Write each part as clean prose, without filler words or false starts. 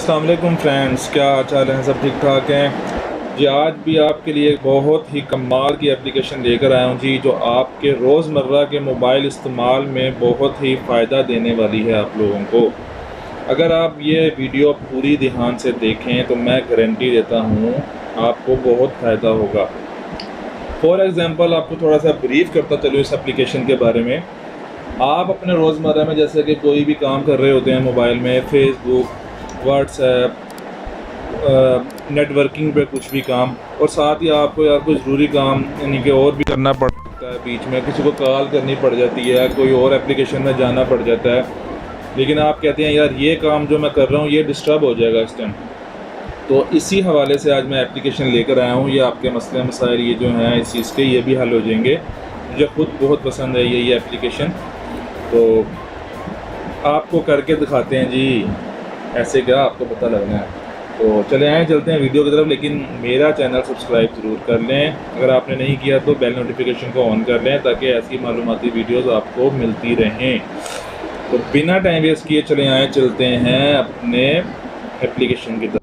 अस्सलाम वालेकुम फ्रेंड्स, क्या हाल चाल हैं? सब ठीक ठाक हैं जी। आज भी आपके लिए एक बहुत ही कमाल की एप्लीकेशन लेकर आया हूँ जी, जो आपके रोज़मर्रा के मोबाइल इस्तेमाल में बहुत ही फ़ायदा देने वाली है आप लोगों को। अगर आप ये वीडियो पूरी ध्यान से देखें तो मैं गारंटी देता हूँ आपको बहुत फ़ायदा होगा। फॉर एग्ज़ाम्पल आपको थोड़ा सा ब्रीफ करता चलूँ इस एप्लीकेशन के बारे में। आप अपने रोज़मर्रा में जैसे कि कोई भी काम कर रहे होते हैं मोबाइल में, फेसबुक, व्हाट्सएप, नेटवर्किंग पे कुछ भी काम, और साथ ही आपको यार कोई ज़रूरी काम यानी कि और भी करना पड़ सकता है, बीच में किसी को कॉल करनी पड़ जाती है, कोई और एप्लीकेशन में जाना पड़ जाता है, लेकिन आप कहते हैं यार ये काम जो मैं कर रहा हूँ ये डिस्टर्ब हो जाएगा इस टाइम। तो इसी हवाले से आज मैं एप्लीकेशन लेकर आया हूँ। ये आपके मसले मसाइल ये जो हैं इस चीज़ के ये भी हल हो जाएंगे। मुझे खुद बहुत पसंद है ये एप्लीकेशन, तो आपको करके दिखाते हैं जी। ऐसे क्या आपको पता लगना है, तो चले आए चलते हैं वीडियो की तरफ। लेकिन मेरा चैनल सब्सक्राइब ज़रूर कर लें, अगर आपने नहीं किया तो बेल नोटिफिकेशन को ऑन कर लें ताकि ऐसी मालूमाती वीडियोस आपको मिलती रहें। तो बिना टाइम वेस्ट किए चले आए चलते हैं अपने एप्लीकेशन की तरफ।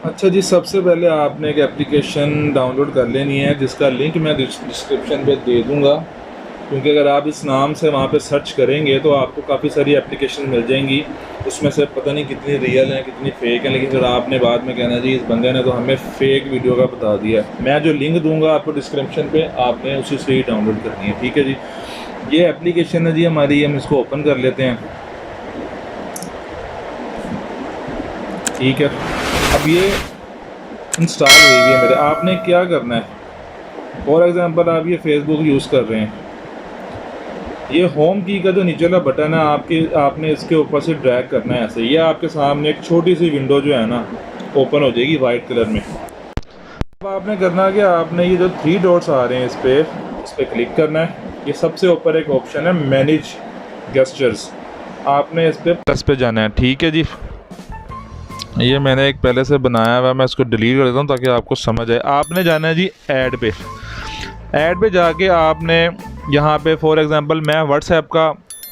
अच्छा जी, सबसे पहले आपने एक एप्लीकेशन डाउनलोड कर लेनी है जिसका लिंक मैं डिस्क्रिप्शन पे दे दूंगा, क्योंकि अगर आप इस नाम से वहाँ पे सर्च करेंगे तो आपको काफ़ी सारी एप्लीकेशन मिल जाएंगी। उसमें से पता नहीं कितनी रियल हैं कितनी फ़ेक हैं, लेकिन फिर आपने बाद में कहना जी इस बंदे ने तो हमें फ़ेक वीडियो का बता दिया। मैं जो लिंक दूंगा आपको डिस्क्रिप्शन पे, आपने उसी से ही डाउनलोड करनी है, ठीक है जी। ये एप्लीकेशन है जी हमारी, हम इसको ओपन कर लेते हैं, ठीक है। अब ये इंस्टॉल हुई हुई है मेरे। आपने क्या करना है, फॉर एग्ज़ाम्पल आप ये फेसबुक यूज़ कर रहे हैं, ये होम की का जो नीचे वाला बटन है आपने इसके ऊपर से ड्रैग करना है ऐसे। ये आपके सामने एक छोटी सी विंडो जो है ना ओपन हो जाएगी वाइट कलर में। अब आपने करना कि आपने ये जो 3 डॉट्स आ रहे हैं इस पर क्लिक करना है। ये सबसे ऊपर एक ऑप्शन है मैनेज गेस्चर्स, आपने इस पर प्लस पे जाना है, ठीक है जी। ये मैंने एक पहले से बनाया हुआ, मैं इसको डिलीट कर देता हूँ ताकि आपको समझ आए। आपने जाना है जी ऐड पे जाके आपने यहाँ पे फॉर एग्ज़ाम्पल मैं व्हाट्सएप का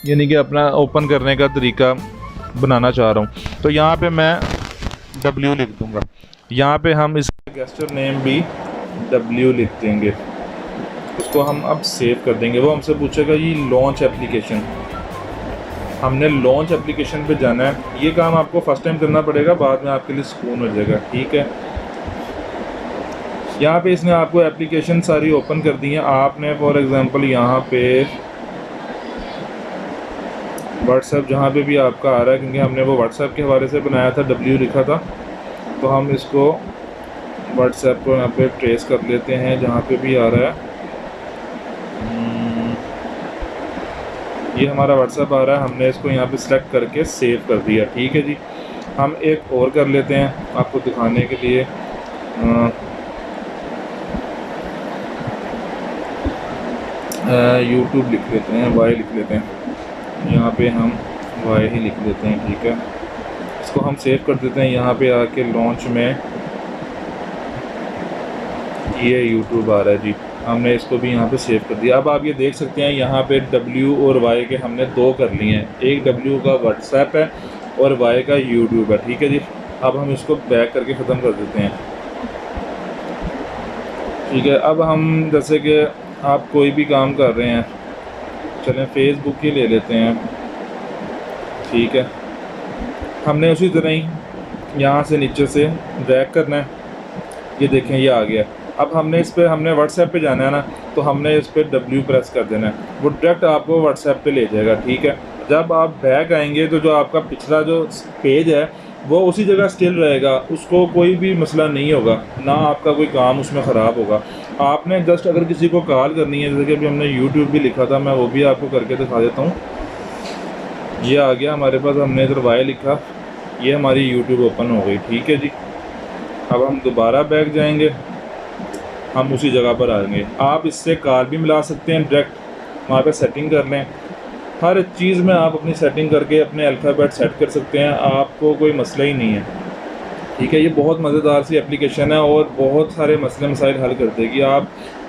यानी कि अपना ओपन करने का तरीका बनाना चाह रहा हूँ, तो यहाँ पे मैं W लिख दूँगा। यहाँ पे हम इस गेस्चर नेम भी W लिख देंगे, उसको हम अब सेव कर देंगे। वो हमसे पूछेगा ये लॉन्च एप्लीकेशन, हमने लॉन्च एप्लीकेशन पे जाना है। ये काम आपको फर्स्ट टाइम करना पड़ेगा, बाद में आपके लिए सुकून हो जाएगा, ठीक है। यहाँ पे इसने आपको एप्लीकेशन सारी ओपन कर दी है। आपने फॉर एग्ज़ाम्पल यहाँ पे व्हाट्सएप जहाँ पे भी आपका आ रहा है, क्योंकि हमने वो व्हाट्सएप के हवाले से बनाया था, W लिखा था, तो हम इसको व्हाट्सएप को यहाँ पे ट्रेस कर लेते हैं जहाँ पे भी आ रहा है। ये हमारा व्हाट्सएप आ रहा है, हमने इसको यहाँ पे सिलेक्ट करके सेव कर दिया, ठीक है जी। हम एक और कर लेते हैं आपको दिखाने के लिए। यूट्यूब लिख लेते हैं, Y लिख लेते हैं, यहाँ पे हम Y ही लिख लेते हैं, ठीक है। इसको हम सेव कर देते हैं। यहाँ पे आके लॉन्च में ये यूट्यूब आ रहा है जी, हमने इसको भी यहाँ पे सेव कर दिया। अब आप ये देख सकते हैं यहाँ पे W और Y के हमने 2 कर लिए हैं, एक W का व्हाट्सएप है और Y का यूट्यूब है, ठीक है जी। अब हम इसको बैक करके ख़त्म कर देते हैं, ठीक है। अब हम जैसे कि आप कोई भी काम कर रहे हैं, चलें फेसबुक ही ले लेते हैं, ठीक है। हमने उसी तरह ही यहाँ से नीचे से ड्रैग करना है, ये देखें ये आ गया। अब हमने इस पर हमने व्हाट्सएप पे जाना है ना, तो हमने इस पर W प्रेस कर देना है, वो डायरेक्ट आपको व्हाट्सएप पे ले जाएगा, ठीक है। जब आप बैक आएंगे तो जो आपका पिछला जो पेज है वो उसी जगह स्टिल रहेगा, उसको कोई भी मसला नहीं होगा, ना आपका कोई काम उसमें ख़राब होगा। आपने जस्ट अगर किसी को कॉल करनी है, जैसे कि अभी हमने यूट्यूब भी लिखा था, मैं वो भी आपको करके दिखा देता हूँ। ये आ गया हमारे पास, हमने इधर Y लिखा, ये हमारी यूट्यूब ओपन हो गई, ठीक है जी। अब हम दोबारा बैक जाएंगे, हम उसी जगह पर आएंगे। आप इससे कॉल भी मिला सकते हैं डायरेक्ट, वहाँ पे सेटिंग कर लें, हर चीज़ में आप अपनी सेटिंग करके अपने अल्फ़ाबेट सेट कर सकते हैं, आपको कोई मसला ही नहीं है, ठीक है। ये बहुत मज़ेदार सी एप्लीकेशन है और बहुत सारे मसले मसाइल हल कर देगी। आप